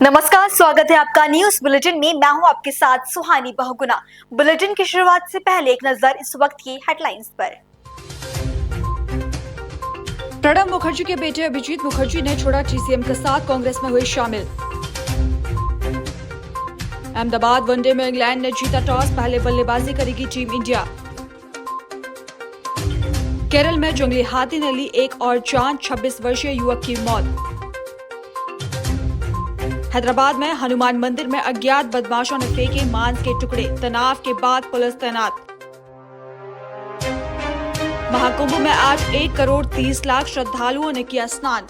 नमस्कार, स्वागत है आपका न्यूज बुलेटिन में। मैं हूं आपके साथ सुहानी बहुगुना। बुलेटिन की शुरुआत से पहले एक नजर इस वक्त की हेडलाइंस पर। प्रणब मुखर्जी के बेटे अभिजीत मुखर्जी ने छोड़ा टीसीएम के साथ कांग्रेस में हुए शामिल। अहमदाबाद वनडे में इंग्लैंड ने जीता टॉस, पहले बल्लेबाजी करेगी टीम इंडिया। केरल में जंगली हाथी ने ली एक और जान, 26 वर्षीय युवक की मौत। हैदराबाद में हनुमान मंदिर में अज्ञात बदमाशों ने फेंके मांस के टुकड़े, तनाव के बाद पुलिस तैनात। महाकुंभ में आज 1,30,00,000 श्रद्धालुओं ने किया स्नान।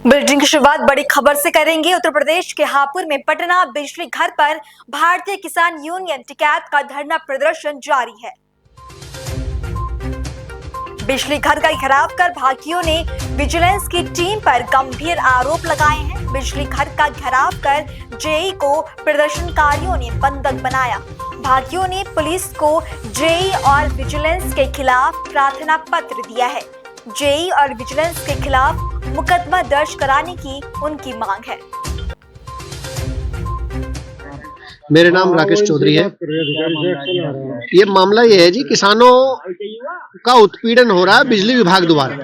बुलेटिन की शुरुआत बड़ी खबर से करेंगे। उत्तर प्रदेश के हापुड़ में पटना बिजली घर पर भारतीय किसान यूनियन टिकैत का धरना प्रदर्शन जारी है। बिजली घर का घेराव कर भाकियों ने विजिलेंस की टीम पर गंभीर आरोप लगाए हैं। बिजली घर का घेराव कर जेई को प्रदर्शनकारियों ने बंधक बनाया। भाकियों ने पुलिस को जेई और विजिलेंस के खिलाफ प्रार्थना पत्र दिया है। जेई और विजिलेंस के खिलाफ मुकदमा दर्ज कराने की उनकी मांग है। मेरा नाम राकेश चौधरी है। ये मामला ये है जी, किसानों का उत्पीड़न हो रहा है बिजली विभाग द्वारा।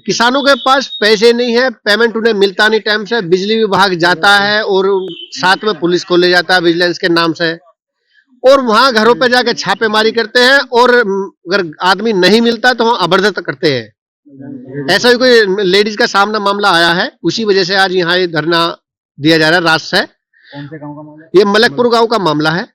किसानों के पास पैसे नहीं है, पेमेंट उन्हें मिलता नहीं टाइम से। बिजली विभाग जाता है और साथ में पुलिस को ले जाता है विजिलेंस के नाम से, और वहां घरों पे जाके छापेमारी करते हैं, और अगर आदमी नहीं मिलता तो वहां अबरदस्त करते हैं। ऐसा ही कोई लेडीज का सामना मामला आया है, उसी वजह से आज यहाँ ये धरना दिया जा रहा है रात से। कौन से गांव का मामला? ये मलकपुर गांव का मामला है।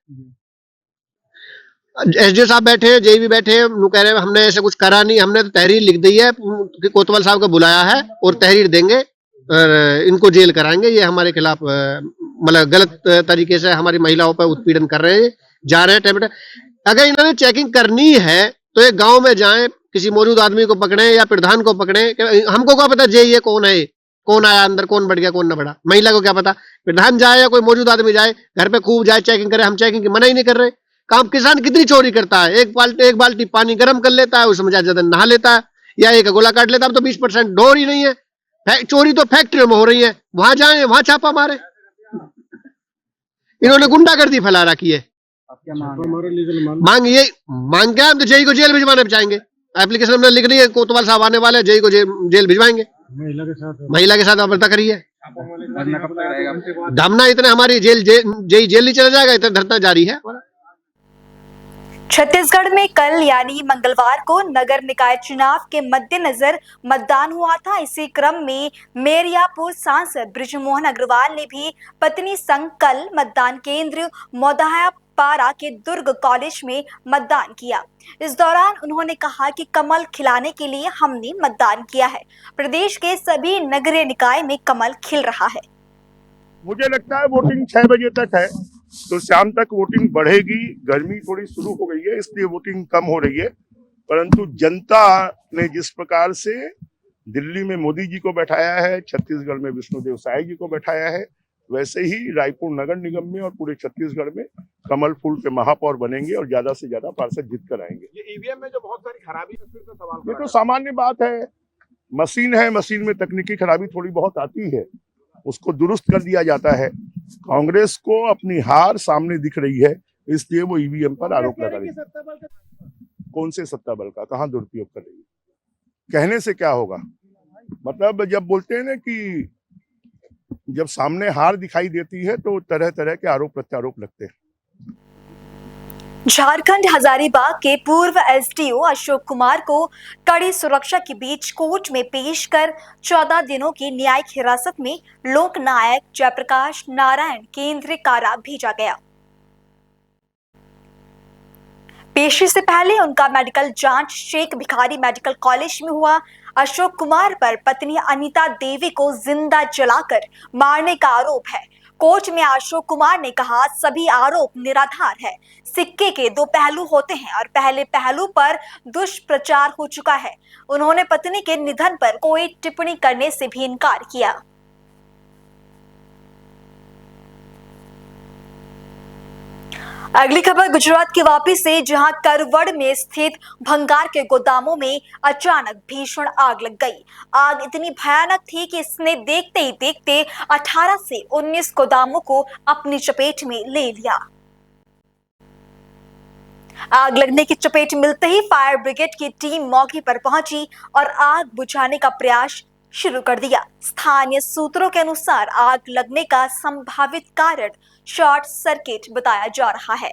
एसडीओ साहब बैठे हैं, जेई भी बैठे हैं, वो कह रहे हैं हमने ऐसे कुछ करा नहीं, हमने तो तहरीर लिख दी है कि कोतवाल साहब को बुलाया है और तहरीर देंगे और इनको जेल कराएंगे। ये हमारे खिलाफ मतलब गलत तरीके से हमारी महिलाओं पर उत्पीड़न कर रहे हैं, जा रहे हैं। अगर इन्होंने चेकिंग करनी है तो एक गाँव में जाए, किसी मौजूद आदमी को पकड़े या प्रधान को पकड़े। हमको क्या पता जेई कौन है, कौन आया अंदर, कौन बढ़ गया, कौन न बढ़ा, महिला को क्या पता। प्रधान जाए या कोई मौजूद आदमी जाए, घर पे खूब जाए चेकिंग करे। हम चेकिंग की मना ही नहीं कर रहे। काम किसान कितनी चोरी करता है, एक बाल्टी पानी गर्म कर लेता है, उसमें ज्यादा नहा लेता है या एक गोला काट लेता है, तो 20% डोर ही नहीं है। चोरी तो फैक्ट्रियों में हो रही है, वहां जाए वहां छापा मारे। इन्होंने गुंडागर्दी फैला रखी है। मांग ये मांग क्या, हम तो जेई को जेल भिजवाने चाहेंगे। एप्लीकेशन में लिख रही है कोतवाल साहब आने वाले, जेई को जेल भिजवाएंगे। महिला के साथ वार्ता करिए। धमना इतने हमारी जेल नहीं चला जाएगा, इतना धरना जारी है। छत्तीसगढ़ में कल यानी मंगलवार को नगर निकाय चुनाव के मद्देनजर मतदान हुआ था। इसी क्रम में मेरियापुर सांसद बृजमोहन अग्रवाल ने भी पत्नी संग कल मतदान केंद्र मोदायापारा के दुर्ग कॉलेज में मतदान किया। इस दौरान उन्होंने कहा कि कमल खिलाने के लिए हमने मतदान किया है। प्रदेश के सभी नगरीय निकाय में कमल खिल रहा है। मुझे लगता है वोटिंग 6 बजे तक है, तो शाम तक वोटिंग बढ़ेगी। गर्मी थोड़ी शुरू हो गई है, इसलिए वोटिंग कम हो रही है। परंतु जनता ने जिस प्रकार से दिल्ली में मोदी जी को बैठाया है, छत्तीसगढ़ में विष्णुदेव साय जी को बैठाया है, वैसे ही रायपुर नगर निगम में और पूरे छत्तीसगढ़ में कमल फूल के महापौर बनेंगे और ज्यादा से ज्यादा पार्षद जीत कर आएंगे। ये ईवीएम में जो बहुत सारी खराबी है, फिर से सवाल ये तो सामान्य बात है। मशीन है, मशीन में तकनीकी खराबी थोड़ी बहुत आती है, उसको दुरुस्त कर दिया जाता है। कांग्रेस को अपनी हार सामने दिख रही है, इसलिए वो ईवीएम पर आरोप लगा रही है। कौन से सत्ता बल का, कहां दुरुपयोग कर रही है? कहने से क्या होगा? मतलब जब बोलते हैं ना कि जब सामने हार दिखाई देती है तो तरह तरह के आरोप प्रत्यारोप लगते हैं। झारखंड हजारीबाग के पूर्व एसडीओ अशोक कुमार को कड़ी सुरक्षा के बीच कोर्ट में पेश कर 14 दिनों की न्यायिक हिरासत में लोक नायक जयप्रकाश नारायण केंद्रीय कारा भेजा गया। पेशी से पहले उनका मेडिकल जांच शेख भिखारी मेडिकल कॉलेज में हुआ। अशोक कुमार पर पत्नी अनीता देवी को जिंदा जलाकर मारने का आरोप है। कोर्ट में अशोक कुमार ने कहा, सभी आरोप निराधार है। सिक्के के दो पहलू होते हैं और पहले पहलू पर दुष्प्रचार हो चुका है। उन्होंने पत्नी के निधन पर कोई टिप्पणी करने से भी इनकार किया। अगली खबर गुजरात की वापी से, जहां करवड़ में स्थित भंगार के गोदामों में अचानक भीषण आग लग गई। आग इतनी भयानक थी कि इसने देखते ही देखते 18 से 19 गोदामों को अपनी चपेट में ले लिया। आग लगने की चपेट मिलते ही फायर ब्रिगेड की टीम मौके पर पहुंची और आग बुझाने का प्रयास शुरू कर दिया। स्थानीय सूत्रों के अनुसार आग लगने का संभावित कारण शॉर्ट सर्किट बताया जा रहा है।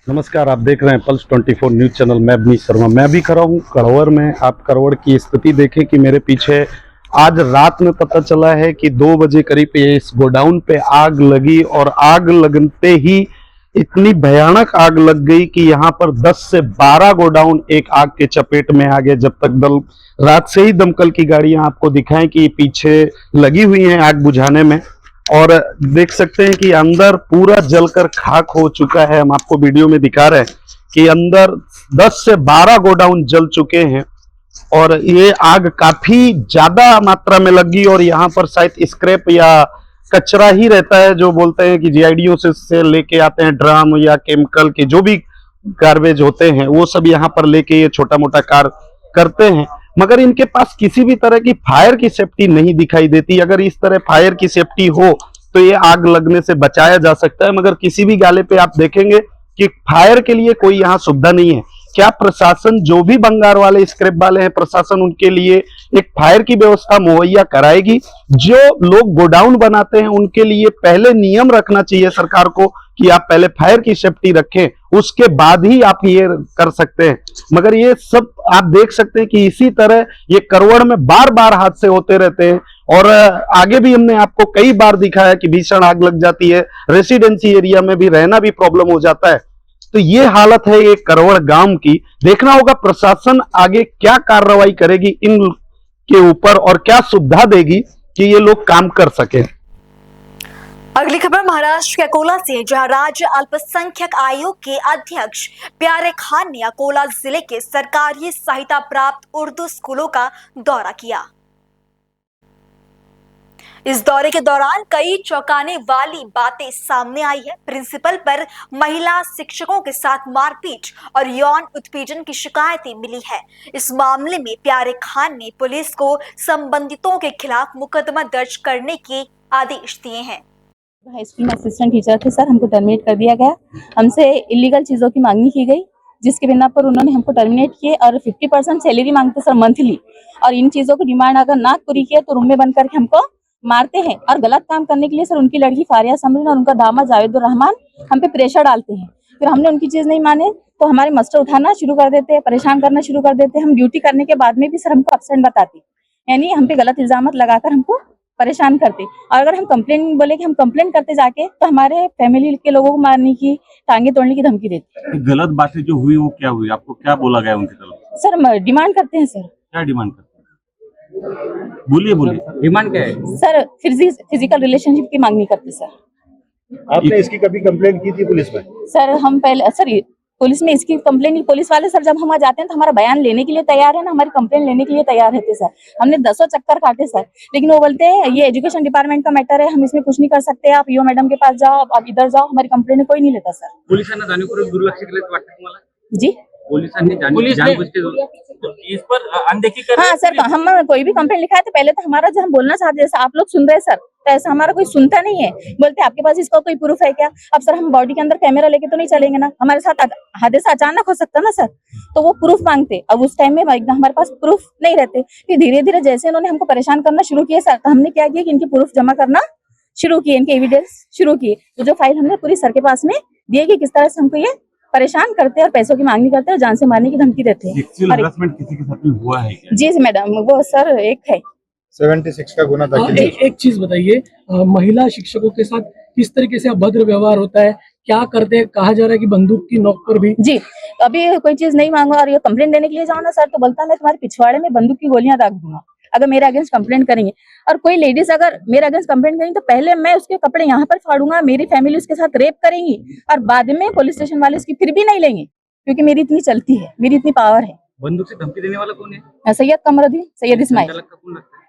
नमस्कार, आप देख रहे हैं पल्स 24 न्यूज चैनल। मैं अवनीश शर्मा। मैं अभी खड़ा हूँ करवड़ में। आप करवड़ की स्थिति देखें कि मेरे पीछे आज रात में पता चला है कि 2 बजे करीब इस गोडाउन पे आग लगी और आग लगते ही इतनी भयानक आग लग गई कि यहाँ पर 10 से 12 गोडाउन एक आग के चपेट में आ गए। जब तक रात से ही दमकल की गाड़ियां आपको दिखाएं कि पीछे लगी हुई हैं आग बुझाने में, और देख सकते हैं कि अंदर पूरा जलकर खाक हो चुका है। हम आपको वीडियो में दिखा रहे हैं कि अंदर 10 से 12 गोडाउन जल चुके हैं और ये आग काफी ज्यादा मात्रा में लगी। और यहाँ पर शायद स्क्रैप या कचरा ही रहता है, जो बोलते हैं कि जीआईडीओ से लेके आते हैं ड्रम या केमिकल के जो भी गार्बेज होते हैं, वो सब यहाँ पर लेके ये छोटा मोटा कार्य करते हैं। मगर इनके पास किसी भी तरह की फायर की सेफ्टी नहीं दिखाई देती। अगर इस तरह फायर की सेफ्टी हो तो ये आग लगने से बचाया जा सकता है, मगर किसी भी गाले पे आप देखेंगे कि फायर के लिए कोई यहाँ सुविधा नहीं है। क्या प्रशासन, जो भी भंगार वाले स्क्रैप वाले हैं, प्रशासन उनके लिए एक फायर की व्यवस्था मुहैया कराएगी? जो लोग गोडाउन बनाते हैं उनके लिए पहले नियम रखना चाहिए सरकार को कि आप पहले फायर की सेफ्टी रखें, उसके बाद ही आप ये कर सकते हैं। मगर ये सब आप देख सकते हैं कि इसी तरह ये करवड़ में बार बार हादसे होते रहते हैं। और आगे भी हमने आपको कई बार दिखाया कि भीषण आग लग जाती है, रेसिडेंसी एरिया में भी रहना भी प्रॉब्लम हो जाता है। तो ये हालत है ये करवड़ गांव की। देखना होगा प्रशासन आगे क्या कार्रवाई करेगी इन के ऊपर और क्या सुविधा देगी कि ये लोग काम कर सके। अगली खबर महाराष्ट्र के अकोला से, जहां राज्य अल्पसंख्यक आयोग के अध्यक्ष प्यारे खान ने अकोला जिले के सरकारी सहायता प्राप्त उर्दू स्कूलों का दौरा किया। इस दौरे के दौरान कई चौंकाने वाली बातें सामने आई है। प्रिंसिपल पर महिला शिक्षकों के साथ मारपीट और यौन उत्पीड़न की शिकायतें मिली है। इस मामले में प्यारे खान ने पुलिस को संबंधितों के खिलाफ मुकदमा दर्ज करने के आदेश दिए हैं। हाई स्कूल में असिस्टेंट टीचर थे सर, हमको टर्मिनेट कर दिया गया। हमसे इलीगल चीज़ों की मांगनी की गई, जिसके बिना पर उन्होंने हमको टर्मिनेट किए और 50% सैलरी मांगते सर मंथली। और इन चीज़ों को डिमांड अगर ना पूरी किया तो रूम में बंद करके हमको मारते हैं। और गलत काम करने के लिए सर उनकी लड़की फारिया समरीन और उनका दामाद जावेदुर रहमान हम पे प्रेशर डालते हैं। फिर हमने उनकी चीज़ नहीं माने तो हमारे मस्टर उठाना शुरू कर देते हैं, परेशान करना शुरू कर देते हैं। हम ड्यूटी करने के बाद में भी सर हमको एब्सेंट बताते, यानी हम पे गलत इल्जाम लगाकर हमको परेशान करते। और अगर हम कंप्लेन बोले कि हम कंप्लेन करते जाके तो हमारे फैमिली के लोगों को मारने की, टांगे तोड़ने की धमकी देते। गलत बातें जो हुई वो क्या हुई, आपको क्या बोला गया उनकी तरफ? सर हम डिमांड करते हैं। सर क्या डिमांड करते हैं? बोलिए डिमांड क्या है? सर फिजिकल रिलेशनशिप की मांगनी करते सर। आपने इसकी कभी कंप्लेंट की थी पुलिस में? सर हम पहले सर पुलिस में इसकी कंप्लेन, पुलिस वाले सर जब हम वहाँ जाते हैं तो हमारा बयान लेने के लिए तैयार है ना, हमारी कंप्लेन लेने के लिए तैयार रहते सर। हमने 10 चक्कर काटे सर, लेकिन वो बोलते हैं ये एजुकेशन डिपार्टमेंट का मैटर है, हम इसमें कुछ नहीं कर सकते, आप ईओ मैडम के पास जाओ, आप इधर जाओ, हमारी कंप्लेन कोई नहीं लेता सर। पोलिसांना जाणीवपूर्वक दुर्लक्ष केलं वाटतं तुम्हाला? जी पोलिसांनी जानबूझ के इस पर अनदेखी कर हाँ सर, हम कोई भी कंप्लेंट लिखा है तो पहले तो हमारा जो हम बोलना चाहते हैं, आप लोग सुन रहे हैं सर, तो ऐसा हमारा कोई सुनता नहीं है। बोलते आपके पास इसका कोई प्रूफ है क्या? अब सर हम बॉडी के अंदर कैमरा लेके तो नहीं चलेंगे ना, हमारे साथ हादसा अचानक हो सकता ना सर, तो वो प्रूफ मांगते। अब उस टाइम में एकदम हमारे पास प्रूफ नहीं रहते। फिर धीरे धीरे जैसे इन्होंने हमको परेशान करना शुरू किया सर, तो हमने क्या किया कि इनके प्रूफ जमा करना शुरू किए, इनके एविडेंस शुरू किए। तो जो फाइल हमने पूरी सर के पास में दिए कि किस तरह से हमको ये परेशान करते हैं और पैसों की मांगनी करते हैं और जान से मारने की धमकी देते हैं। सेक्सुअल हरासमेंट किसी के साथ में हुआ है क्या? जी मैडम, वो सर एक है 76 का गुना दाखिल। एक चीज बताइए, महिला शिक्षकों के साथ किस तरीके से अभद्र व्यवहार होता है, क्या करते हैं? कहा जा रहा है कि बंदूक की नोक पर भी। जी अभी कोई चीज नहीं मांगो और ये कंप्लेंट देने के लिए जाओ ना सर, तो बोलता मैं तुम्हारे पिछवाड़े में बंदूक की गोलियां दाग दूंगा अगर मेरे अगेंस्ट कंप्लेंट करेंगे। और कोई लेडीज अगर मेरे अगेंस्ट कंप्लेंट करेंगी तो पहले मैं उसके कपड़े यहाँ पर फाड़ूंगा, मेरी फैमिली उसके साथ रेप करेंगी और बाद में पुलिस स्टेशन वाले उसकी फिर भी नहीं लेंगे, क्योंकि मेरी इतनी चलती है, मेरी इतनी पावर है। बंदूक से धमकी देने वाला कौन है? सैयद कमरुद्दीन, सैयद इस्माइल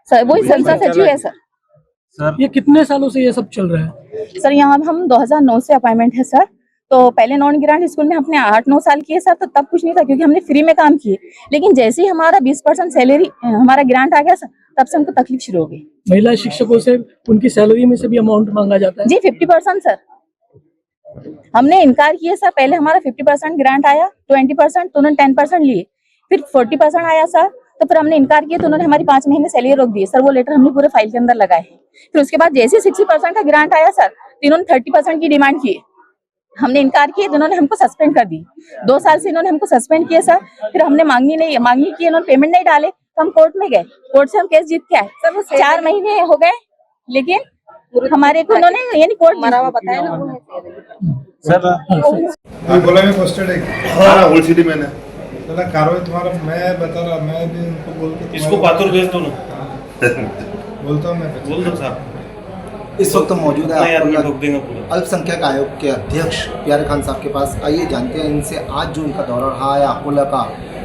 सर, वही संसद सचिव है सर। ये कितने सालों से ये सब चल रहा है? सर यहाँ हम 2009 से अपॉइंटमेंट है सर, तो पहले नॉन ग्रांट स्कूल में हमने 8-9 साल किए सर, तो तब कुछ नहीं था क्योंकि हमने फ्री में काम किए। लेकिन जैसे ही हमारा 20% सैलरी हमारा ग्रांट आ गया सर, तब से हमको तकलीफ शुरू हो गई। महिला शिक्षकों से उनकी सैलरी में से भी अमाउंट मांगा जाता है? जी 50% सर। हमने इनकार किया सर, पहले हमारा 50% ग्रांट आया, 20% तो उन्होंने 10% लिए, फिर 40% आया सर, तो फिर हमने इनकार किया तो उन्होंने हमारी 5 महीने सैलरी रोक दी सर। वो लेटर हमने पूरे फाइल के अंदर लगाए। फिर उसके बाद जैसे 60% का ग्रांट आया सर, तो इन्होंने 30% की डिमांड की। हमने इनकार किया तो इन्होंने हमको सस्पेंड कर दी। 2 साल से इन्होंने हमको सस्पेंड किया सर। फिर हमने मांगनी की, इन्होंने पेमेंट नहीं डाले तो हम कोर्ट में गए। कोर्ट से हम केस जीत के आए सर। 4 महीने हो गए, लेकिन हमारे को उन्होंने यानी कोर्ट बताया ना सर बोला में पोस्टेड है। हाँ ओल्ड सिटी में है। चला कार्रवाई तुम्हारा मैं बता रहा, मैं भी उनको बोल के इसको पातुर भेज दो ना। बोलता हूँ मैं, बोल दो साहब। इस वक्त मौजूद है पूरा अल्पसंख्यक आयोग के अध्यक्ष प्यारे खान साहब के पास। आइए जानते हैं इनसे आज जो उनका दौरा रहा है अकोला का,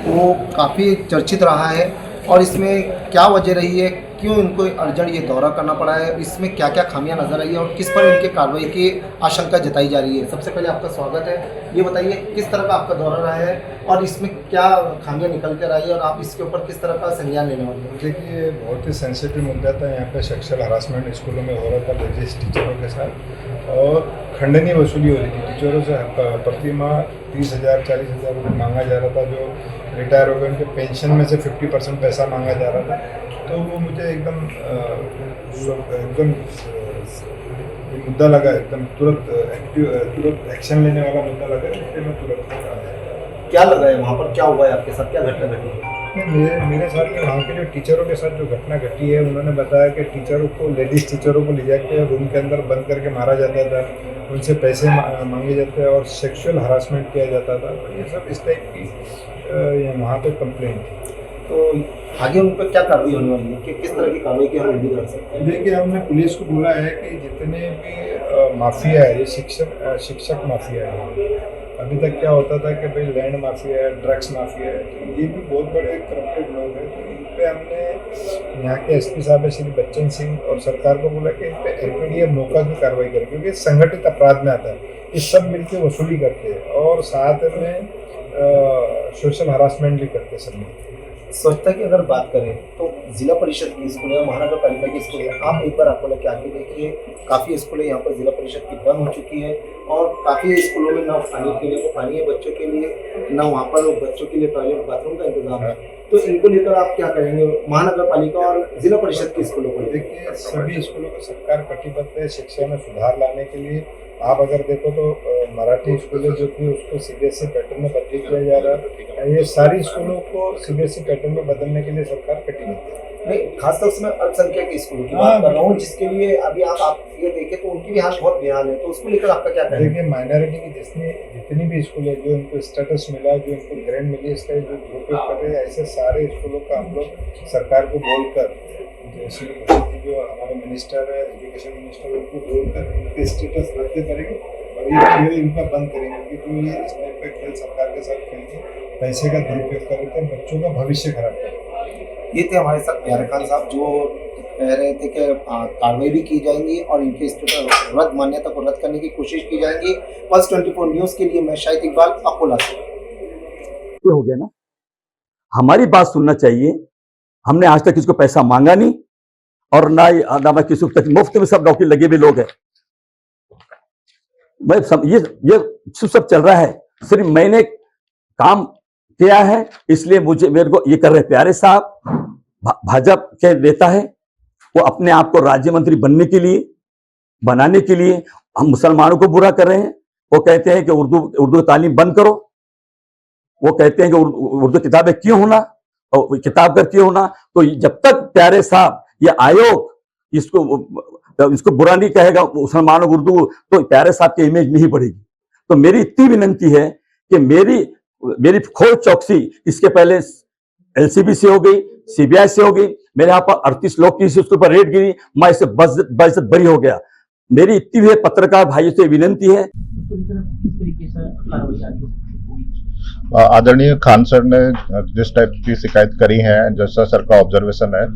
वो काफ़ी चर्चित रहा है और इसमें क्या वजह रही है, क्यों इनको अर्जेंट ये दौरा करना पड़ा है, इसमें क्या क्या खामियां नजर आई है और किस पर इनके कार्रवाई की आशंका जताई जा रही है। सबसे पहले आपका स्वागत है। ये बताइए किस तरह का आपका दौरा रहा है और इसमें क्या खामियां निकल कर आई है और आप इसके ऊपर किस तरह का संज्ञान लेने वाले हैं? देखिए बहुत ही सेंसिटिव मुद्दा था। यहाँ पे सेक्सुअल हरासमेंट स्कूलों में हो रहा था लेडीज टीचरों के साथ और खंडनीय वसूली हो रही थी। टीचरों से प्रति माह 30,000 40,000 रुपये मांगा जा रहा था। जो रिटायर हो गए उनके पेंशन में से 50% पैसा मांगा जा रहा था। तो वो मुझे एकदम ये मुद्दा लगा, एकदम तुरंत एक्शन लेने वाला मुद्दा लगा, इसलिए मैं तुरंत आया। क्या लगा है वहाँ पर, क्या हुआ है आपके साथ, क्या घटना घटी? मेरे साथ में वहाँ के जो टीचरों के साथ जो घटना घटी है, उन्होंने बताया कि टीचरों को, लेडीज़ टीचरों को ले जाके रूम के अंदर बंद करके मारा जाता था, उनसे पैसे मांगे जाते और सेक्सुअल हरासमेंट किया जाता था। तो ये सब इस टाइप की वहाँ पे कंप्लेंट थी। तो आगे उन पर क्या कार्रवाई होने वाली है, कि किस तरह की कार्रवाई की हम उम्मीद कर सकते हैं? देखिए हमने पुलिस को बोला है कि जितने भी माफिया है, ये शिक्षक माफिया है। अभी तक क्या होता था कि भाई लैंड माफिया है, ड्रग्स माफिया है, तो ये भी बहुत बड़े करप्टेड लोग हैं। तो इन पर हमने यहाँ के एसपी साहब श्री बच्चन सिंह और सरकार को बोला कि इन पर एलपीडीए मौका की कार्रवाई करें, क्योंकि संगठित अपराध में आता है। ये सब मिलकर वसूली करते हैं और साथ में सोशल हरासमेंट भी करते हैं सब मिलकर। स्वच्छता की अगर बात करें तो जिला परिषद की स्कूल है, महानगर पालिका की स्कूल है, आप एक बार अकोला के आगे देखिए, काफ़ी स्कूलें यहाँ पर जिला परिषद की बंद हो चुकी है और काफ़ी स्कूलों में ना पानी के लिए, पानी है बच्चों के लिए, ना वहाँ पर बच्चों के लिए टॉयलेट बाथरूम का इंतजाम है। तो इनको लेकर आप क्या करेंगे महानगर पालिका और जिला परिषद की स्कूलों को? देखिए सभी स्कूलों को सरकार कटिबद्ध है शिक्षा में सुधार लाने के लिए। आप अगर देखो तो मराठी स्कूलें जो थी उसको सीबीएसई पैटर्न में बदल किया जा रहा है। ये सारी स्कूलों को सीबीएसई पैटर्न में बदलने के लिए सरकार कटिबद्ध है। नहीं, खासतौर से मैं अल्पसंख्यक के स्कूलों की बात कर रहा हूँ, जिसके लिए अभी आप ये देखें तो उनकी भी हाल बहुत बेहाल है। तो उसको लेकर आपका क्या कहना है? देखिए माइनॉरिटी की जितनी भी स्कूल है, जो इनको स्टेटस मिला, जो इनको ग्रेड मिली, इसका जो दुरुपयोग कर रहे हैं, ऐसे सारे स्कूलों का हम लोग सरकार को बोलकर, जैसे जो हमारे मिनिस्टर है, एजुकेशन मिनिस्टर, उनको बोलकर इनके स्टेटस रद्द करेंगे और ये खेल इनका बंद करेंगे कि जो ये इस टाइप का खेल सरकार के साथ खेल के पैसे का दुरुपयोग करते हैं, बच्चों का भविष्य खराब करते हैं। ये थे हमारे साथ प्यारे खान साहब, जो कह रहे थे कि कार्रवाई भी की जाएंगी और इनके स्टेटस रद्द मान्यता को रद्द करने की कोशिश की जाएगी। पल्स 24 न्यूज़ के लिए मैं शाहिद इकबाल, अकोला से। हो गया ना, हमारी बात सुनना चाहिए। हमने आज तक किसको पैसा मांगा नहीं और ना मैं किसी तक, मुफ्त में सब नौकरी लगे हुए लोग हैं। ये सब चल रहा है, सिर्फ मैंने काम किया है, इसलिए मेरे को ये कर रहे। प्यारे साहब भाजपा के नेता है, वो अपने आप को राज्य मंत्री बनाने के लिए हम मुसलमानों को बुरा कर रहे हैं। वो कहते हैं कि उर्दू तालीम बंद करो, वो कहते हैं कि उर्दू किताबें क्यों होना और किताब कर क्यों होना। तो जब तक प्यारे साहब ये आयोग इसको बुरा नहीं कहेगा मुसलमानों को उर्दू, तो प्यारे साहब की इमेज नहीं बढ़ेगी। तो मेरी इतनी विनंती है कि मेरी खोज चौकसी इसके पहले एलसीबी से हो गई, सीबीआई से हो गई। मेरे यहाँ पर 38 लोग की उसके ऊपर रेड गिरी, मैं इससे बइज्जत बरी हो गया। मेरी इतनी भी पत्रकार भाइयों से विनंती है। आदरणीय खान सर ने जिस टाइप की शिकायत करी है, जैसा सर का ऑब्जर्वेशन है,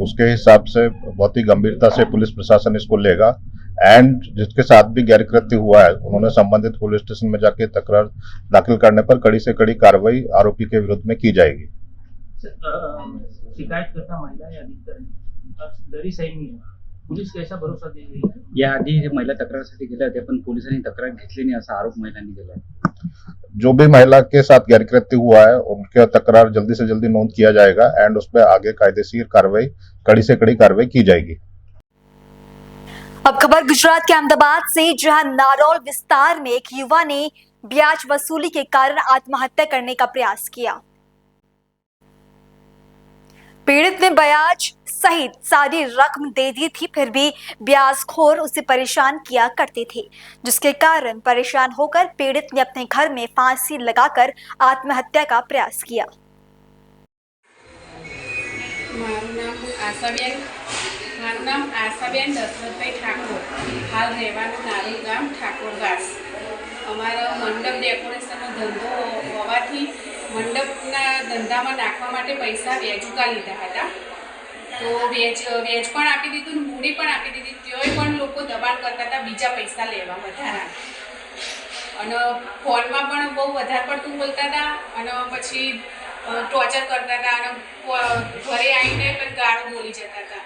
उसके हिसाब से बहुत ही गंभीरता से पुलिस प्रशासन इसको लेगा एंड जिसके साथ भी गैर कृत्य हुआ है उन्होंने संबंधित पुलिस स्टेशन में जाके तकरार दाखिल करने पर कड़ी से कड़ी कार्रवाई आरोपी के विरुद्ध में की जाएगी। शिकायत करता महिला या अधिकारी दरी सही नहीं है, पोलीस कैसा भरोसा देईल? याआधी महिला तक्रारीसाठी गेल्या होत्या पण पोलिसांनी तक्रार घेतली नाही असा आरोप महिलांनी केला आहे। जो भी महिला के साथ गैर कृत्य हुआ है उनका तकरार जल्दी से जल्दी नोंद किया जाएगा एंड उस पर आगे कायदेशीर कार्रवाई कड़ी से कड़ी कार्रवाई की जाएगी। अब खबर गुजरात के अहमदाबाद से, जहां नारौल विस्तार में एक युवा ने ब्याज वसूली के कारण आत्महत्या करने का प्रयास किया। पीड़ित ने ब्याज सहित सारी रकम दे दी थी, फिर भी ब्याजखोर उसे परेशान किया करते थे, जिसके कारण परेशान होकर पीड़ित ने अपने घर में फांसी लगाकर आत्महत्या का प्रयास किया। મારું નામ આશાબેન દશરથભાઈ ઠાકોર, હાલ રહેવાનું નારોલ ગામ ઠાકોરવાસ। અમારો મંડપ ડેકોરેશનનો ધંધો હોવાથી મંડપના ધંધામાં નાખવા માટે પૈસા વેચુકા લીધા હતા, તો વેચ પણ આપી દીધું, મૂડી પણ આપી દીધી, તોય પણ લોકો દબાણ કરતા હતા બીજા પૈસા લેવા વધારા, અને ફોનમાં પણ બહુ વધારે પડતું બોલતા હતા, અને પછી ટોર્ચર કરતા હતા, અને ઘરે આવીને ગાળો બોલી જતા હતા।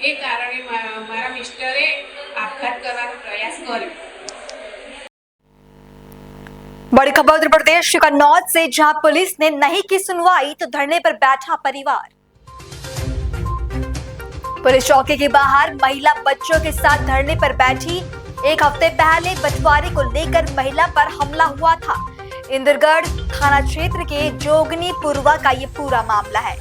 એ કારણે મારા મિસ્ટરે આપઘાત કરવાનો પ્રયાસ કર્યો। बड़ी खबर उत्तर प्रदेश के कन्नौज से, जहां पुलिस ने नहीं की सुनवाई तो धरने पर बैठा परिवार। पुलिस चौकी के बाहर महिला बच्चों के साथ धरने पर बैठी। एक हफ्ते पहले बंटवारे को लेकर महिला पर हमला हुआ था। इंद्रगढ़ थाना क्षेत्र के जोगनी पूर्वा का ये पूरा मामला है।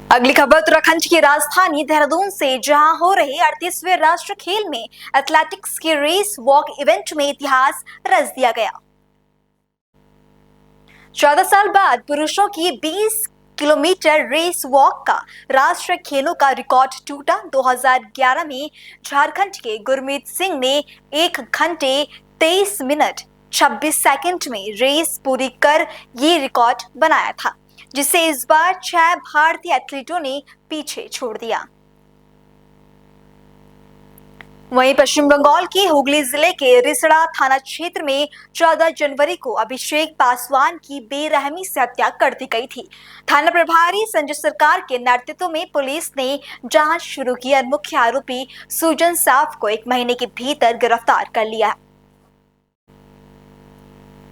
अगली खबर उत्तराखंड की राजधानी देहरादून से, जहां हो रहे 38वें राष्ट्रीय खेल में एथलेटिक्स के रेस वॉक इवेंट में इतिहास रच दिया गया। 14 साल बाद पुरुषों की 20 किलोमीटर रेस वॉक का राष्ट्रीय खेलों का रिकॉर्ड टूटा। 2011 में झारखंड के गुरमीत सिंह ने 1 घंटे 23 मिनट 26 सेकंड में रेस पूरी कर ये रिकॉर्ड बनाया था, जिसे इस बार 6 भारतीय एथलीटों ने पीछे छोड़ दिया। वहीं पश्चिम बंगाल के हुगली जिले के रिसड़ा थाना क्षेत्र में 14 जनवरी को अभिषेक पासवान की बेरहमी से हत्या कर दी गई थी। थाना प्रभारी संजय सरकार के नेतृत्व में पुलिस ने जांच शुरू की और मुख्य आरोपी सुजन साफ को 1 महीने के भीतर गिरफ्तार कर लिया।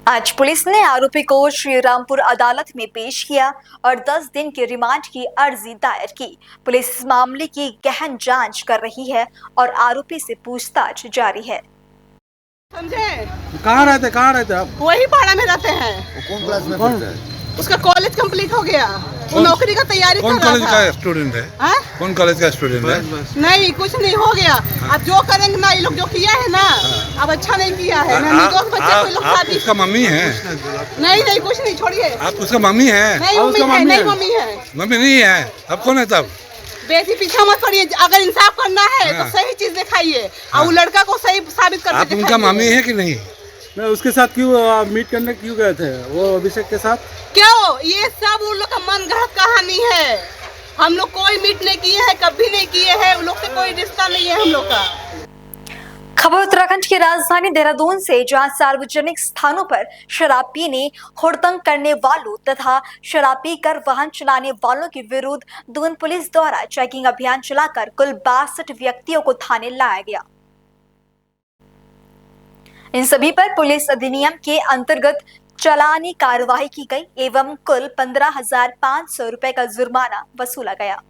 आज पुलिस ने आरोपी को श्रीरामपुर अदालत में पेश किया और 10 दिन के रिमांड की अर्जी दायर की। पुलिस इस मामले की गहन जांच कर रही है और आरोपी से पूछताछ जारी है। समझे? कहाँ रहते आप? वही पाड़ा में रहते हैं। कौन क्लास में पढ़ते हैं? उसका कॉलेज कंप्लीट हो गया, वो नौकरी का तैयारी कर रहा था। कौन कॉलेज का स्टूडेंट है? कौन कॉलेज का स्टूडेंट है? नहीं, कुछ नहीं हो गया। अब जो करेंगे ना, ये लोग जो किया है ना, अब अच्छा नहीं किया है ना। निर्दोष बच्चे को लोग आप उसका मम्मी है? नहीं, कुछ नहीं, छोड़िए। आप उसका मम्मी है? नहीं मम्मी है। मम्मी नहीं है, अब कौन है तब? बेटी पीछा मत पड़िए, अगर इंसाफ करना है तो सही चीज दिखाइए और वो लड़का को सही साबित कर। आप उनका मम्मी है कि नहीं? मैं उसके साथ क्यों मीट करने क्यों गए थे वो अभिषेक के साथ? क्यों? ये सब उन लोग का मन गढ़ंत कहानी है। हम लोग कोई मीट नहीं किए हैं, कभी नहीं किए हैं, उन लोग से कोई रिश्ता नहीं है हम लोग का। खबर उत्तराखंड की राजधानी देहरादून से, जहां सार्वजनिक स्थानों पर शराब पीने, हुड़दंग करने वालों तथा शराब पीकर वाहन चलाने वालों के विरुद्ध दून पुलिस द्वारा चेकिंग अभियान चलाकर कुल 62 व्यक्तियों को थाने लाया गया। इन सभी पर पुलिस अधिनियम के अंतर्गत चालानी कार्रवाई की गई एवं कुल 15,500 रुपए का जुर्माना वसूला गया।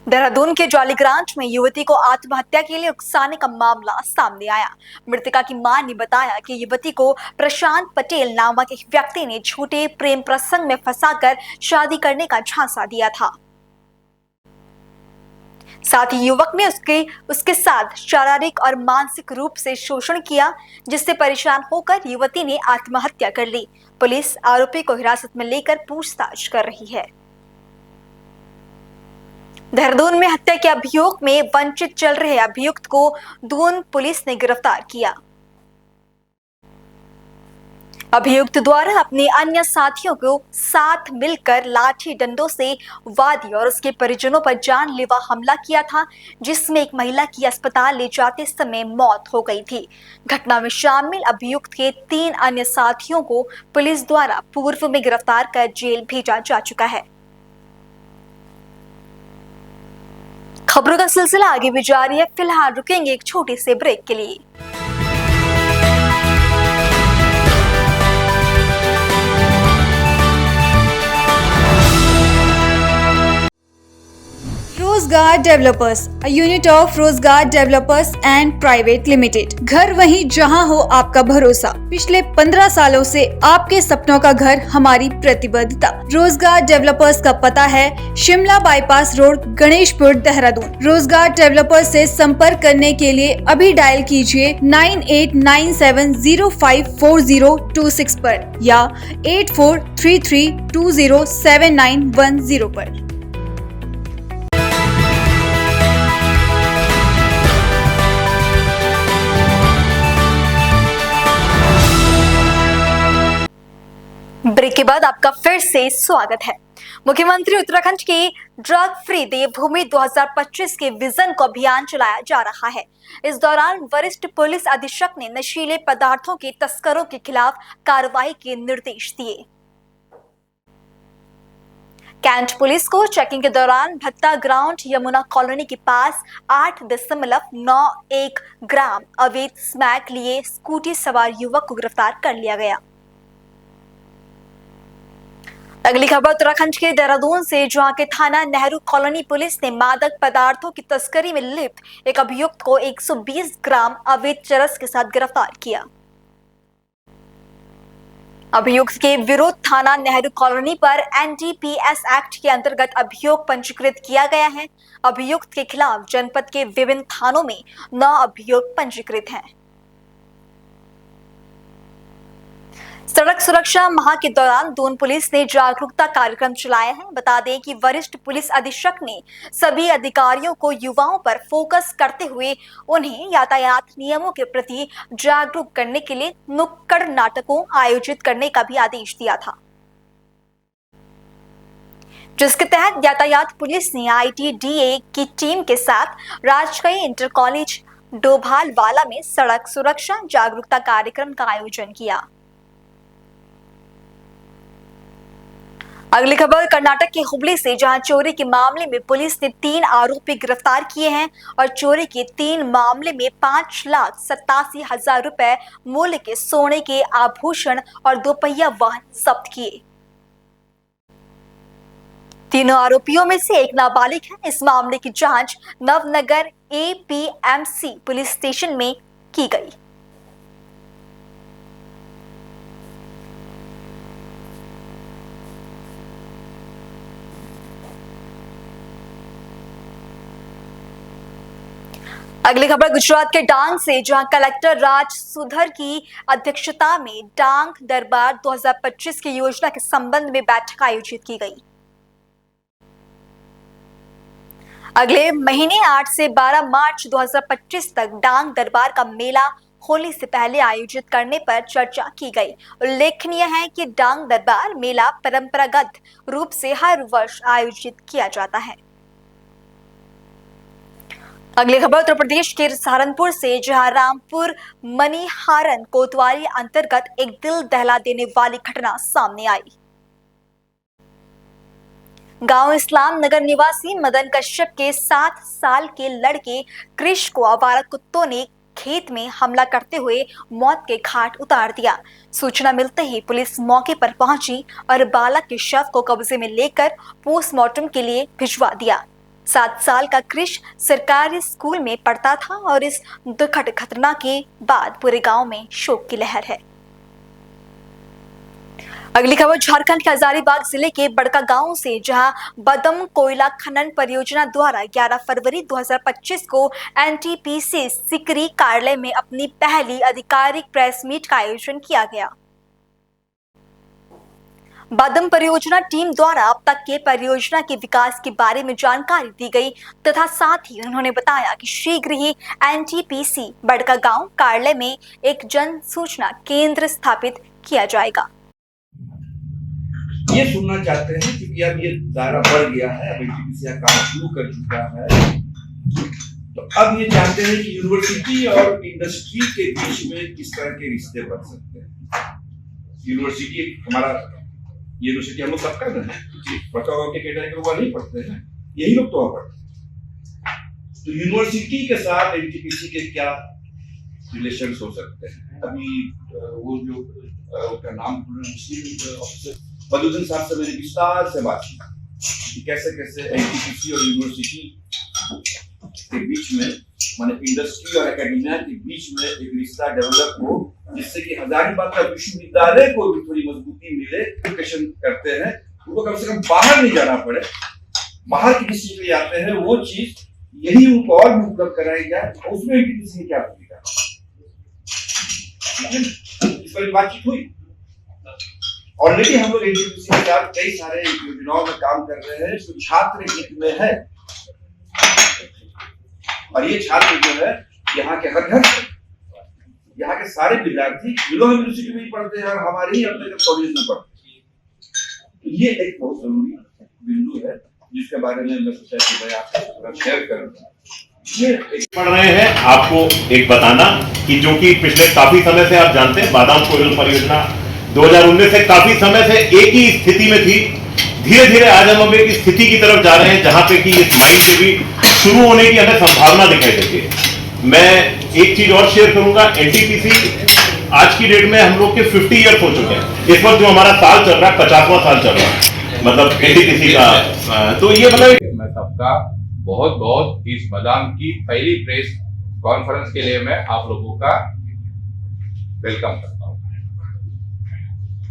देहरादून के जॉलीग्रांट में युवती को आत्महत्या के लिए उकसाने का मामला सामने आया। मृतका की मां ने बताया कि युवती को प्रशांत पटेल नामक एक व्यक्ति ने झूठे प्रेम प्रसंग में फंसाकर शादी करने का झांसा दिया था। साथ ही युवक ने उसके साथ शारीरिक और मानसिक रूप से शोषण किया, जिससे परेशान होकर युवती ने आत्महत्या कर ली। पुलिस आरोपी को हिरासत में लेकर पूछताछ कर रही है। देहरादून में हत्या के अभियोग में वंचित चल रहे अभियुक्त को दून पुलिस ने गिरफ्तार किया। अभियुक्त द्वारा अपने अन्य साथियों को साथ मिलकर लाठी डंडों से वादी और उसके परिजनों पर जानलेवा हमला किया था, जिसमें एक महिला की अस्पताल ले जाते समय मौत हो गई थी। घटना में शामिल अभियुक्त के 3 अन्य साथियों को पुलिस द्वारा पूर्व में गिरफ्तार कर जेल भेजा जा चुका है। खबरों का सिलसिला आगे भी जारी है। फिलहाल रुकेंगे एक छोटे से ब्रेक के लिए। रोजगार डेवलपर्स, अ यूनिट ऑफ रोजगार डेवलपर्स एंड प्राइवेट लिमिटेड। घर वहीं जहां हो आपका भरोसा। पिछले 15 सालों से आपके सपनों का घर हमारी प्रतिबद्धता। रोजगार डेवलपर्स का पता है शिमला बाईपास रोड, गणेशपुर, देहरादून। रोजगार डेवलपर्स से संपर्क करने के लिए अभी डायल कीजिए 9897054026 पर या 8433207910 पर। ब्रेक के बाद आपका फिर से स्वागत है। मुख्यमंत्री उत्तराखंड के ड्रग फ्री देवभूमि 2025 के विजन को अभियान चलाया जा रहा है। इस दौरान वरिष्ठ पुलिस अधीक्षक ने नशीले पदार्थों के तस्करों के खिलाफ कार्रवाई के निर्देश दिए। कैंट पुलिस को चेकिंग के दौरान भत्ता ग्राउंड यमुना कॉलोनी के पास 8.91 ग्राम अवैध स्मैक लिए स्कूटी सवार युवक को गिरफ्तार कर लिया गया। अगली खबर उत्तराखंड के देहरादून से, जहां के थाना नेहरू कॉलोनी पुलिस ने मादक पदार्थों की तस्करी में लिप्त एक अभियुक्त को 120 ग्राम अवैध चरस के साथ गिरफ्तार किया। अभियुक्त के विरुद्ध थाना नेहरू कॉलोनी पर NDPS एक्ट के अंतर्गत अभियोग पंजीकृत किया गया है। अभियुक्त के खिलाफ जनपद के विभिन्न थानों में 9 अभियोग पंजीकृत हैं। सड़क सुरक्षा माह के दौरान दून पुलिस ने जागरूकता कार्यक्रम चलाया है। बता दें कि वरिष्ठ पुलिस अधीक्षक ने सभी अधिकारियों को युवाओं पर फोकस करते हुए उन्हें यातायात नियमों के प्रति जागरूक करने के लिए नुक्कड़ नाटकों आयोजित करने का भी आदेश दिया था, जिसके तहत यातायात पुलिस ने ITDA की टीम के साथ राजकीय इंटर कॉलेज डोभालवाला में सड़क सुरक्षा जागरूकता कार्यक्रम का आयोजन किया। अगली खबर कर्नाटक के हुबली से, जहां चोरी के मामले में पुलिस ने 3 आरोपी गिरफ्तार किए हैं और चोरी के 3 मामले में 5,87,000 रुपए मूल्य के सोने के आभूषण और 2 पहिया वाहन जब्त किए। तीनों आरोपियों में से एक नाबालिग है। इस मामले की जांच नवनगर APMC पुलिस स्टेशन में की गई। अगली खबर गुजरात के डांग से, जहां कलेक्टर राज सुधर की अध्यक्षता में डांग दरबार 2025 की योजना के संबंध में बैठक आयोजित की गई। अगले महीने 8 से 12 मार्च 2025 तक डांग दरबार का मेला होली से पहले आयोजित करने पर चर्चा की गई। उल्लेखनीय है कि डांग दरबार मेला परंपरागत रूप से हर वर्ष आयोजित किया जाता है। अगली खबर उत्तर प्रदेश के सहारनपुर से, जहां रामपुर मनीहारन कोतवाली अंतर्गत एक दिल दहला देने वाली घटना सामने आई। गांव इस्लाम नगर निवासी मदन कश्यप के 7 साल के लड़के कृष को आवारा कुत्तों ने खेत में हमला करते हुए मौत के घाट उतार दिया। सूचना मिलते ही पुलिस मौके पर पहुंची और बालक के शव को कब्जे में लेकर पोस्टमार्टम के लिए भिजवा दिया। 7 साल का कृष सरकारी स्कूल में पढ़ता था और इस दुखद घटना के बाद पूरे गांव में शोक की लहर है। अगली खबर झारखंड के हजारीबाग जिले के बड़का गांव से, जहां बदम कोयला खनन परियोजना द्वारा 11 फरवरी 2025 को NTPC सिकरी कार्यालय में अपनी पहली आधिकारिक प्रेस मीट का आयोजन किया गया। बदम परियोजना टीम द्वारा अब तक के परियोजना के विकास के बारे में जानकारी दी गई तथा साथ ही उन्होंने बताया कि शीघ्र ही NTPC बड़का गांव कार्यालय में एक जन सूचना केंद्र स्थापित किया जाएगा। ये सुनना चाहते हैं क्योंकि अब ये दायरा बढ़ गया है, अब एनटीपीसी का काम शुरू कर चुका है, तो अब ये जानते हैं कि यूनिवर्सिटी और इंडस्ट्री के बीच में किस तरह के रिश्ते बन सकते हैं। यूनिवर्सिटी हमारा यूनिवर्सिटी हम लोग सबका ना है, पता होगा कि कैटेगरी के लोग नहीं पढ़ते हैं, यही लोग तो वहां पढ़ते हैं। तो यूनिवर्सिटी के साथ एनटीपीसी के क्या रिलेशन हो सकते हैं। अभी वो जो उसका नाम मुस्लिम ऑफिसर बदरुद्दीन साहब से मेरी विस्तार से बात की कि कैसे कैसे एनटीपीसी और यूनिवर्सिटी के बीच में, माने इंडस्ट्री और एकेडमिया के बीच में एक रिश्ता डेवलप हो, जिससे कि हजारीबाग का विश्वविद्यालय को भी थोड़ी मजबूती मिले। एजुकेशन करते हैं उनको कम से कम बाहर नहीं जाना पड़े, बाहर की किसी के लिए आते हैं वो चीज यही उनको और भी उपलब्ध कराई जाए, उसमें एनटीपीसी की क्या भूमिका। इस पर बातचीत हुई। ऑलरेडी हम लोग एनटीपीसी के साथ कई सारे योजनाओं में काम कर रहे हैं जो छात्र हित में है, और ये छात्र जो है यहाँ के हर घर, यहाँ के सारे विद्यार्थी जिलों में यूनिवर्सिटी में पढ़ते हैं और हमारे ही अपने कॉलेज में पढ़ते हैं। ये एक बहुत जरूरी बिंदु है जिसके बारे में मैं सोचा कि मैं आपसे शेयर करूंगा। पढ़ रहे हैं आपको एक बताना कि जो कि पिछले काफी समय से आप जानते हैं बादाम कोयल परियोजना 2019 से काफी समय से एक ही स्थिति में थी। धीरे धीरे आज हम एक स्थिति की तरफ जा रहे हैं जहां पे कि इस माइन से भी शुरू होने की हमें संभावना दिखाई देती है। मैं एक चीज और शेयर करूंगा, एनटीपीसी आज की डेट में हम लोग के 50 ईयर्स हो चुके हैं। इस वक्त जो हमारा साल चल रहा है 50वां साल चल रहा है, मतलब एनटीपीसी का। तो ये मतलब मैं सबका बहुत बहुत इस बादाम की पहली प्रेस कॉन्फ्रेंस के लिए मैं आप लोगों का वेलकम करता हूं।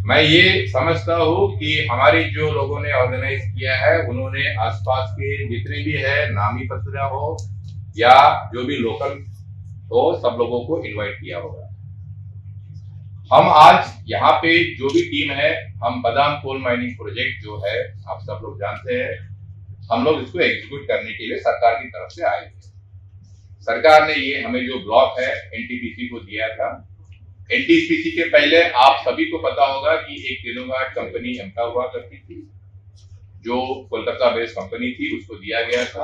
मैं ये समझता हूं कि हमारी जो लोगों ने ऑर्गेनाइज किया है उन्होंने आसपास के जितने भी है नामी पत्रिका हो या जो भी लोकल हो सब लोगों को इनवाइट किया होगा। हम आज यहाँ पे जो भी टीम है, हम बादाम कोल माइनिंग प्रोजेक्ट जो है आप सब लोग जानते हैं, हम लोग इसको एग्जीक्यूट करने के लिए सरकार की तरफ से आए थे। सरकार ने ये हमें जो ब्लॉक है एनटीपीसी को दिया था। एनटीपीसी के पहले आप सभी को पता होगा कि एक किलोवाट कंपनी एमटा हुआ करती थी जो कोलकाता बेस्ड कंपनी थी, उसको दिया गया था।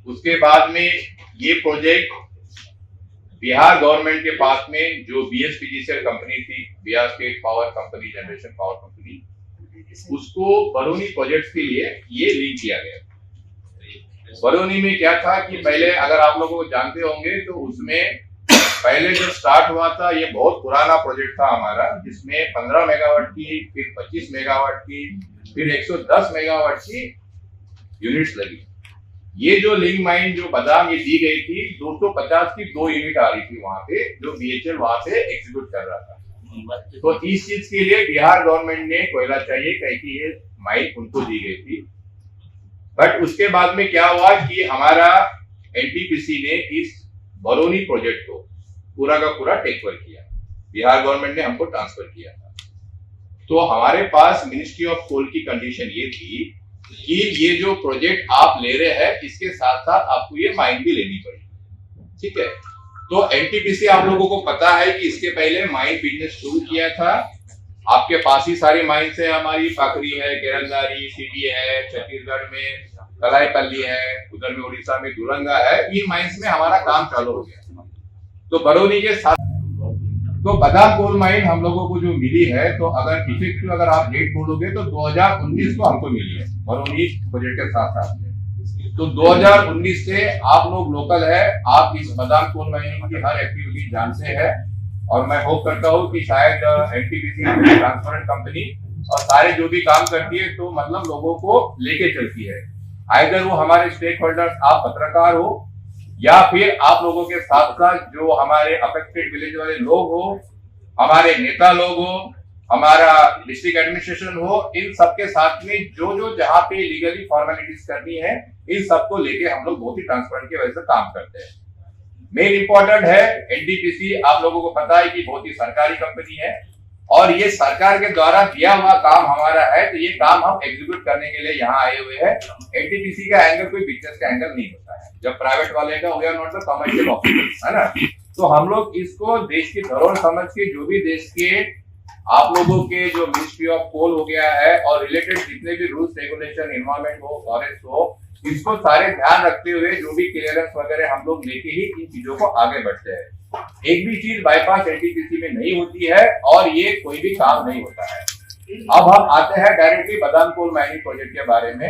उसके बाद में ये प्रोजेक्ट बिहार गवर्नमेंट के पास में जो बीएसपीजीसीएल कंपनी थी, Bihar state power company generation power company, उसको बरौनी प्रोजेक्ट के लिए ये लिंक किया गया। बरौनी में क्या था कि पहले अगर आप लोगों को जानते होंगे तो उसमें पहले जो स्टार्ट हुआ था ये बहुत पुराना प्रोजेक्ट था हमारा, जिसमें 15 मेगावाट की, फिर 25 मेगावाट की, फिर 110 मेगावाट की यूनिट्स लगी। ये जो लिंक माइन जो बादाम ये दी गई थी 250 की 2 यूनिट आ रही थी वहां पे, जो बीएचएल वहां पे एग्जीक्यूट कर रहा था। तो इस चीज के लिए बिहार गवर्नमेंट ने कोयला चाहिए कहीं की ये माइन उनको दी गई थी। बट उसके बाद में क्या हुआ कि हमारा एनटीपीसी ने इस बरौनी प्रोजेक्ट को पूरा का पूरा टेक ओवर किया, बिहार गवर्नमेंट ने हमको ट्रांसफर किया था। तो हमारे पास मिनिस्ट्री ऑफ कोल की कंडीशन ये थी कि ये जो प्रोजेक्ट आप ले रहे हैं इसके साथ साथ आपको ये माइन भी लेनी पड़ेगी, ठीक है। तो एनटीपीसी आप लोगों को पता है कि इसके पहले माइन बिजनेस शुरू किया था। आपके पास ही सारी माइन्स है, हमारी पाखरी है, केरंदारी, सीडी है, छत्तीसगढ़ में कलाईपल्ली है, उधर में उड़ीसा में दुरंगा है। इन माइन्स में हमारा काम चालू हो गया। तो बरौनी के साथ तो बादाम कोल माइन हम लोगों को जो मिली है, तो अगर इफेक्टिव अगर आप डेट बोलोगे तो 2019 को हमको मिली है बरौनी प्रोजेक्ट के साथ साथ। तो 2019 से आप लोग लोकल है, आप इस बादाम कोल माइनिंग की हर एक्टिविटी जानते हैं। और मैं होप करता हूँ कि शायद एनटीपीसी ट्रांसपेरेंट कंपनी और सारे जो भी काम करती है तो मतलब लोगों को लेके चलती है। आइदर वो हमारे स्टेक होल्डर्स, आप पत्रकार हो या फिर आप लोगों के साथ साथ जो हमारे अफेक्टेड विलेज वाले लोग हो, हमारे नेता लोग हो, हमारा डिस्ट्रिक्ट एडमिनिस्ट्रेशन हो, इन सबके साथ में जो जो जहाँ पे लीगली फॉर्मेलिटीज करनी है इन सबको लेके हम लोग बहुत ही ट्रांसपेरेंट की वजह से काम करते हैं। मेन इंपॉर्टेंट है एनटीपीसी, आप लोगों को पता है कि बहुत ही सरकारी कंपनी है और ये सरकार के द्वारा दिया हुआ काम हमारा है, तो ये काम हम एग्जीक्यूट करने के लिए यहाँ आए हुए हैं। एनटीपीसी का एंगल कोई बिजनेस का एंगल नहीं होता है, जब प्राइवेट वाले का we are not the commercial officer, है ना। तो हम लोग इसको देश की धरोहर समझ के जो भी देश के आप लोगों के जो मिनिस्ट्री ऑफ कोल हो गया है और रिलेटेड जितने भी रूल्स रेगुलेशन एनवायरमेंट हो, फॉरेस्ट हो, इसको सारे ध्यान रखते हुए जो भी क्लियरेंस वगैरह हम लोग लेके ही इन चीजों को आगे बढ़ते हैं। एक भी चीज बाईपास एनटीपीसी में नहीं होती है और ये कोई भी काम नहीं होता है। अब हम आते हैं डायरेक्टली बादाम कोल माइनिंग प्रोजेक्ट के बारे में।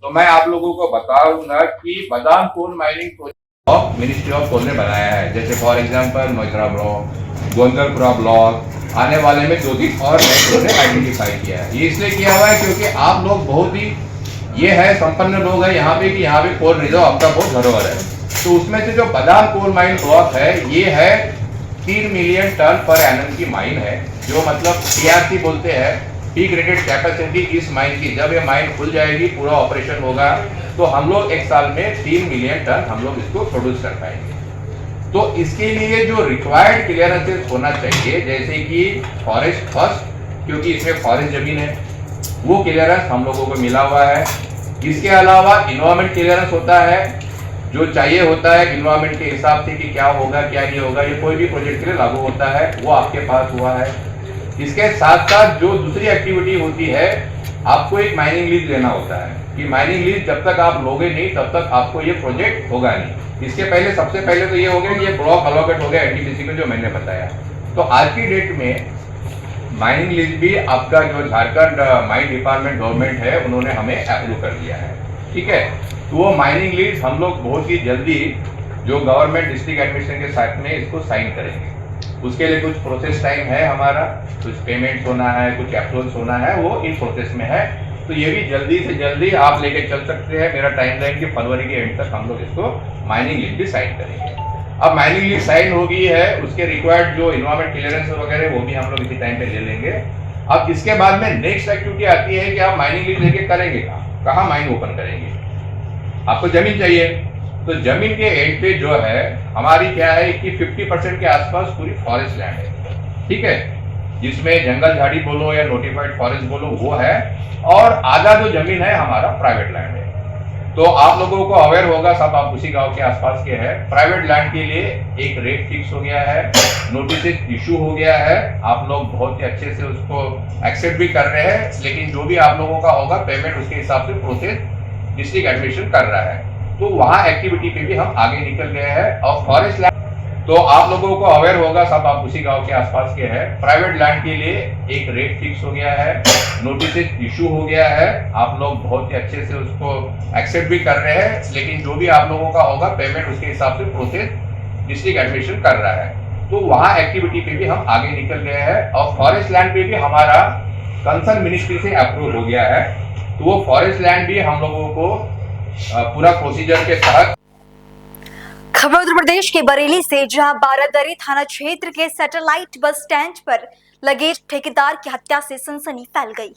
तो मैं आप लोगों को बताऊंगा कि Badam coal mining project ministry of coal ने बनाया है। जैसे for example Moitra block, Gondalpura block, आने वाले में 2-3 और नए आइडेंटिफाई किया है। ये इसलिए किया हुआ है क्योंकि आप लोग बहुत ही ये है संपन्न लोग है यहाँ पे कि यहाँ पे कोल रिजर्व आपका बहुत धरोहर है। तो उसमें से जो बादाम कोल माइन ब्लॉक है ये है 3 मिलियन टन पर एनम की माइन है, जो मतलब PRC बोलते हैं, पीक रेटेड कैपेसिटी इस माइन की। जब ये माइन खुल जाएगी, पूरा ऑपरेशन होगा, तो हम लोग एक साल में 3 मिलियन टन हम लोग इसको प्रोड्यूस कर पाएंगे। तो इसके लिए जो रिक्वायर्ड क्लियरेंसेस होना चाहिए, जैसे कि फॉरेस्ट फर्स्ट, क्योंकि इसमें फॉरेस्ट जमीन है, वो क्लियरेंस हम लोगों को मिला हुआ है। इसके अलावा इन्वायरमेंट क्लियरेंस होता है, जो चाहिए होता है इन्वायरमेंट के हिसाब से कि क्या होगा क्या नहीं होगा, ये कोई भी प्रोजेक्ट के लिए लागू होता है, वो आपके पास हुआ है। इसके साथ साथ जो दूसरी एक्टिविटी होती है, आपको एक माइनिंग लीज लेना होता है कि माइनिंग लीज जब तक आप लोगे नहीं तब तक आपको ये प्रोजेक्ट होगा नहीं। इसके पहले सबसे पहले तो ये हो गया कि ये ब्लॉक अलॉकेट हो गया एनटीपीसी में, जो मैंने बताया। तो आज की डेट में माइनिंग लीज भी आपका जो झारखंड माइन डिपार्टमेंट गवर्नमेंट है उन्होंने हमें अप्रूव कर दिया है, ठीक है। तो वो माइनिंग लीज हम लोग बहुत ही जल्दी जो गवर्नमेंट डिस्ट्रिक्ट एडमिनिस्ट्रेशन के साथ में इसको साइन करेंगे। उसके लिए कुछ प्रोसेस टाइम है हमारा, कुछ पेमेंट होना है, कुछ अप्रूवल्स होना है, वो इन प्रोसेस में है। तो ये भी जल्दी से जल्दी आप लेके चल सकते हैं। मेरा टाइमलाइन कि फरवरी के एंड तक हम लोग इसको माइनिंग लीज भी साइन करेंगे। अब माइनिंग लीज साइन हो गई है, उसके रिक्वायर्ड जो इन्वायरमेंट क्लियरेंस वगैरह वो भी हम लोग इसी टाइम पे ले लेंगे। अब इसके बाद में नेक्स्ट एक्टिविटी आती है कि आप माइनिंग लीज लेके करेंगे कहाँ माइन ओपन करेंगे। आपको जमीन चाहिए, तो जमीन के एंड पे जो है हमारी क्या है कि 50% के आसपास पूरी फॉरेस्ट लैंड है, ठीक है, जिसमें जंगल झाड़ी बोलो या नोटिफाइड फॉरेस्ट बोलो वो है, और आधा जो जमीन है हमारा प्राइवेट लैंड है। तो आप लोगों को अवेयर होगा, सब आप उसी गांव के आसपास के हैं। प्राइवेट लैंड के लिए एक रेट फिक्स हो गया है, नोटिस इशू हो गया है, आप लोग बहुत ही अच्छे से उसको एक्सेप्ट भी कर रहे हैं। लेकिन जो भी आप लोगों का होगा पेमेंट उसके हिसाब से प्रोसेस डिस्ट्रिक्ट एडमिनिस्ट्रेशन कर रहा है। तो वहाँ एक्टिविटी पे भी हम आगे निकल गए हैं। और फॉरेस्ट लैंड तो आप लोगों को अवेयर होगा, सब आप उसी गांव के आसपास के हैं। प्राइवेट लैंड के लिए एक रेट फिक्स हो गया है, नोटिस इशू हो गया है, आप लोग बहुत ही अच्छे से उसको एक्सेप्ट भी कर रहे हैं। लेकिन जो भी आप लोगों का होगा पेमेंट उसके हिसाब से प्रोसेस डिस्ट्रिक्ट एडमिनिस्ट्रेशन कर रहा है। तो वहाँ एक्टिविटी पे भी हम आगे निकल गए हैं। और फॉरेस्ट लैंड पे भी हमारा कंसर्न मिनिस्ट्री से अप्रूव हो गया है। तो वो फॉरेस्ट लैंड भी हम लोगों को पूरा प्रोसीजर के तहत। खबर उत्तर प्रदेश के बरेली से, जहां बारादरी थाना क्षेत्र के सैटेलाइट बस स्टैंड पर लगेज ठेकेदार की हत्या से सनसनी फैल गई।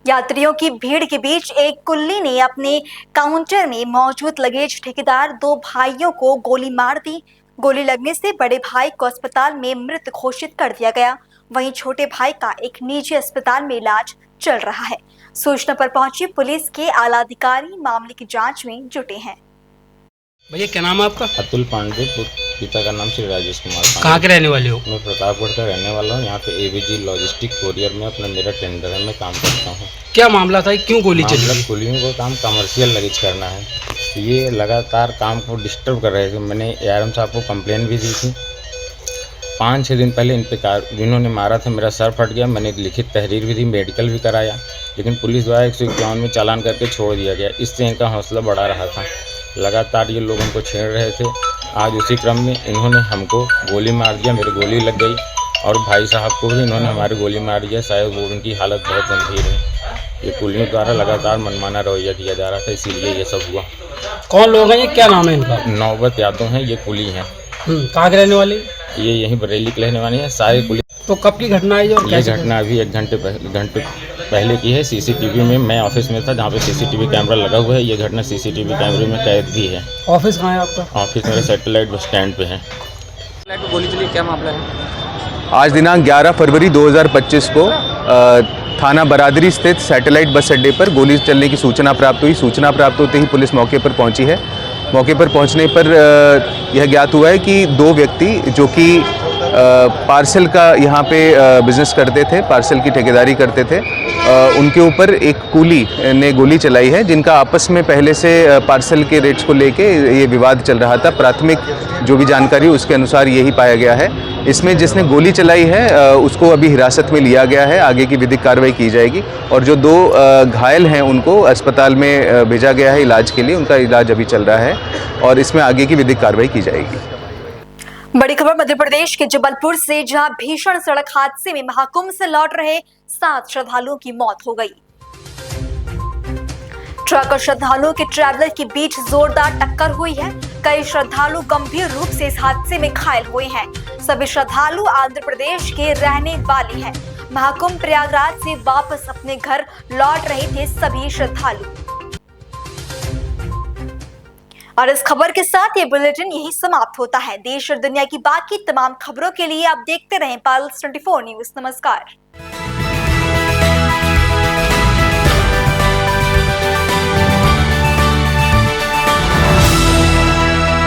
यात्रियों की भीड़ के बीच एक कुल्ली ने अपने काउंटर में मौजूद लगेज ठेकेदार 2 भाइयों को गोली मार दी। गोली लगने से बड़े भाई को अस्पताल में मृत घोषित कर दिया गया। वहीं छोटे भाई का एक निजी अस्पताल में इलाज चल रहा है। सूचना पर पहुंची पुलिस के आला अधिकारी मामले की जांच में जुटे हैं। भैया क्या नाम है आपका? अतुल पांडे, पिता का नाम श्री राजेश कुमार। कहाँ के रहने वाले हो? मैं प्रतापगढ़ का रहने वाला हूँ। यहाँ पे AVG लॉजिस्टिक कोरियर में अपना मेरा टेंडर है, मैं काम करता हूँ। क्या मामला था, क्यों गोली चली? गोलियों को काम कमर्शियल लगेज करना है, तो ये लगातार काम को डिस्टर्ब कर रहे थे। मैंने ARM साहब को कंप्लेन भी दी थी। 5-6 दिन पहले इन पे जिन्होंने मारा था, मेरा सर फट गया। मैंने लिखित तहरीर भी दी, मेडिकल भी कराया, लेकिन पुलिस द्वारा 151 में चालान करके छोड़ दिया गया। इससे इनका हौसला बढ़ा रहा था। लगातार ये लोग उनको छेड़ रहे थे। आज उसी क्रम में इन्होंने हमको गोली मार दिया, मेरी गोली लग गई, और भाई साहब को भी इन्होंने हमारी गोली मार दिया। शायद वो उनकी हालत बहुत गंभीर है। ये पुलिस द्वारा लगातार मनमाना रवैया किया जा रहा था, इसीलिए ये सब हुआ। कौन लोग हैं ये, क्या नाम है इनका? नौबत यादव हैं, ये कुली हैं। कहाँ के रहने वाले? ये यहीं बरेली के रहने वाले हैं सारे कुली। तो कब की घटना है ये घटना अभी 1 घंटे पहले की है। CCTV में मैं ऑफिस में था, जहाँ पे CCTV कैमरा लगा हुआ है। ये घटना CCTV कैमरे में कैद भी है। ऑफिस कहाँ है आपका? ऑफिस मेरे सैटेलाइट बस स्टैंड पे है। गोली चली, क्या मामला है? आज दिनांक 11 फरवरी 2025 को थाना बरादरी स्थित सैटेलाइट बस अड्डे पर गोली चलने की सूचना प्राप्त हुई। सूचना प्राप्त होते ही पुलिस मौके पर पहुंची है। मौके पर पहुंचने पर यह ज्ञात हुआ है कि 2 व्यक्ति जो कि पार्सल का यहाँ पे बिजनेस करते थे, पार्सल की ठेकेदारी करते थे। उनके ऊपर एक कूली ने गोली चलाई है, जिनका आपस में पहले से पार्सल के रेट्स को लेके ये विवाद चल रहा था। प्राथमिक जो भी जानकारी उसके अनुसार यही पाया गया है। इसमें जिसने गोली चलाई है उसको अभी हिरासत में लिया गया है, आगे की विधिक कार्रवाई की जाएगी। और जो 2 घायल हैं उनको अस्पताल में भेजा गया है इलाज के लिए, उनका इलाज अभी चल रहा है और इसमें आगे की विधिक कार्रवाई की जाएगी। बड़ी खबर मध्य प्रदेश के जबलपुर से, जहां भीषण सड़क हादसे में महाकुंभ से लौट रहे 7 श्रद्धालुओं की मौत हो गई। ट्रक और श्रद्धालुओं के ट्रैवलर के बीच जोरदार टक्कर हुई है। कई श्रद्धालु गंभीर रूप से इस हादसे में घायल हुए हैं। सभी श्रद्धालु आंध्र प्रदेश के रहने वाले हैं। महाकुंभ प्रयागराज से वापस अपने घर लौट रहे थे सभी श्रद्धालु। और इस खबर के साथ ये बुलेटिन यही समाप्त होता है। देश और दुनिया की बाकी तमाम खबरों के लिए आप देखते रहें पल्स 24 न्यूज। नमस्कार।